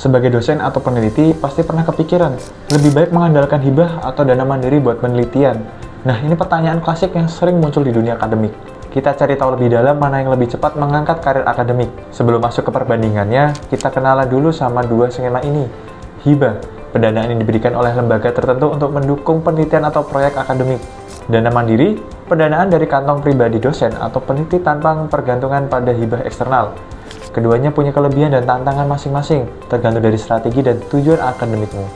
Sebagai dosen atau peneliti, pasti pernah kepikiran, lebih baik mengandalkan hibah atau dana mandiri buat penelitian. Nah, ini pertanyaan klasik yang sering muncul di dunia akademik. Kita cari tahu lebih dalam mana yang lebih cepat mengangkat karir akademik. Sebelum masuk ke perbandingannya, kita kenalan dulu sama dua skema ini. Hibah, pendanaan yang diberikan oleh lembaga tertentu untuk mendukung penelitian atau proyek akademik. Dana mandiri, pendanaan dari kantong pribadi dosen atau peneliti tanpa pergantungan pada hibah eksternal. Keduanya punya kelebihan dan tantangan masing-masing, tergantung dari strategi dan tujuan akademikmu.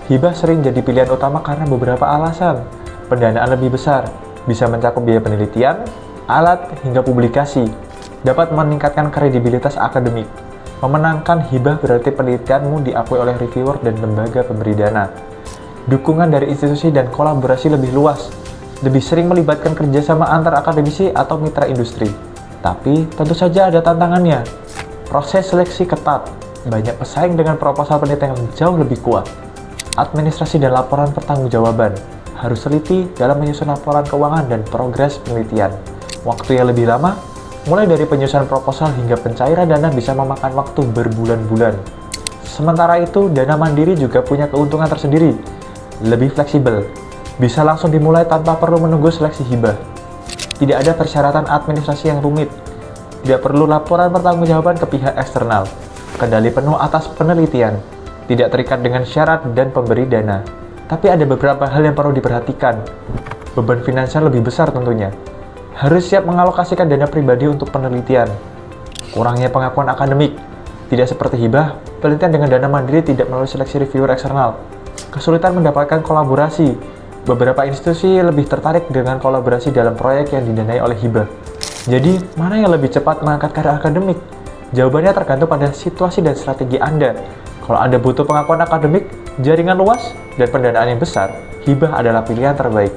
Hibah sering jadi pilihan utama karena beberapa alasan. Pendanaan lebih besar, bisa mencakup biaya penelitian, alat, hingga publikasi. Dapat meningkatkan kredibilitas akademik. Memenangkan hibah berarti penelitianmu diakui oleh reviewer dan lembaga pemberi dana. Dukungan dari institusi dan kolaborasi lebih luas, lebih sering melibatkan kerjasama antar akademisi atau mitra industri. Tapi tentu saja ada tantangannya. Proses seleksi ketat, banyak pesaing dengan proposal penelitian yang jauh lebih kuat. Administrasi dan laporan pertanggungjawaban, harus teliti dalam menyusun laporan keuangan dan progres penelitian. Waktu yang lebih lama, mulai dari penyusunan proposal hingga pencairan dana bisa memakan waktu berbulan-bulan. Sementara itu, dana mandiri juga punya keuntungan tersendiri, lebih fleksibel, bisa langsung dimulai tanpa perlu menunggu seleksi hibah. Tidak ada persyaratan administrasi yang rumit, tidak perlu laporan pertanggungjawaban ke pihak eksternal, kendali penuh atas penelitian, tidak terikat dengan syarat dan pemberi dana. Tapi ada beberapa hal yang perlu diperhatikan. Beban finansial lebih besar tentunya. Harus siap mengalokasikan dana pribadi untuk penelitian. Kurangnya pengakuan akademik. Tidak seperti hibah, penelitian dengan dana mandiri tidak melalui seleksi reviewer eksternal. Kesulitan mendapatkan kolaborasi. Beberapa institusi lebih tertarik dengan kolaborasi dalam proyek yang didanai oleh hibah. Jadi, mana yang lebih cepat mengangkat karir akademik? Jawabannya tergantung pada situasi dan strategi Anda. Kalau Anda butuh pengakuan akademik, jaringan luas, dan pendanaan yang besar, hibah adalah pilihan terbaik.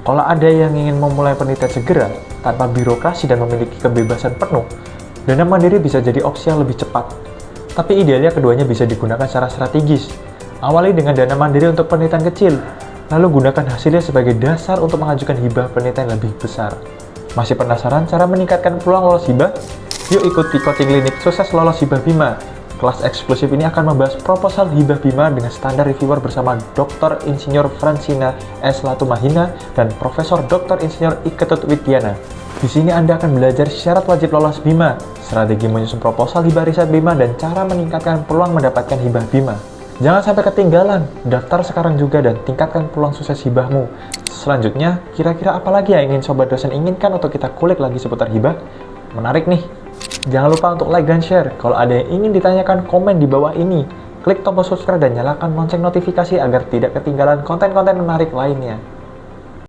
Kalau Anda yang ingin memulai penelitian segera, tanpa birokrasi dan memiliki kebebasan penuh, dana mandiri bisa jadi opsi yang lebih cepat. Tapi idealnya keduanya bisa digunakan secara strategis. Awali dengan dana mandiri untuk penelitian kecil, lalu gunakan hasilnya sebagai dasar untuk mengajukan hibah penelitian lebih besar. Masih penasaran cara meningkatkan peluang lolos hibah? Yuk ikuti coaching klinik sukses lolos hibah BIMA. Kelas eksklusif ini akan membahas proposal hibah BIMA dengan standar reviewer bersama Dr. Insinyur Francina S. Latumahina dan Profesor Dr. Insinyur Iketut Widyana. Di sini Anda akan belajar syarat wajib lolos BIMA, strategi menyusun proposal hibah riset BIMA, dan cara meningkatkan peluang mendapatkan hibah BIMA. Jangan sampai ketinggalan, daftar sekarang juga dan tingkatkan peluang sukses hibahmu. Selanjutnya, kira-kira apa lagi yang ingin sobat dosen inginkan untuk kita kulik lagi seputar hibah? Menarik nih! Jangan lupa untuk like dan share. Kalau ada yang ingin ditanyakan, komen di bawah ini. Klik tombol subscribe dan nyalakan lonceng notifikasi agar tidak ketinggalan konten-konten menarik lainnya.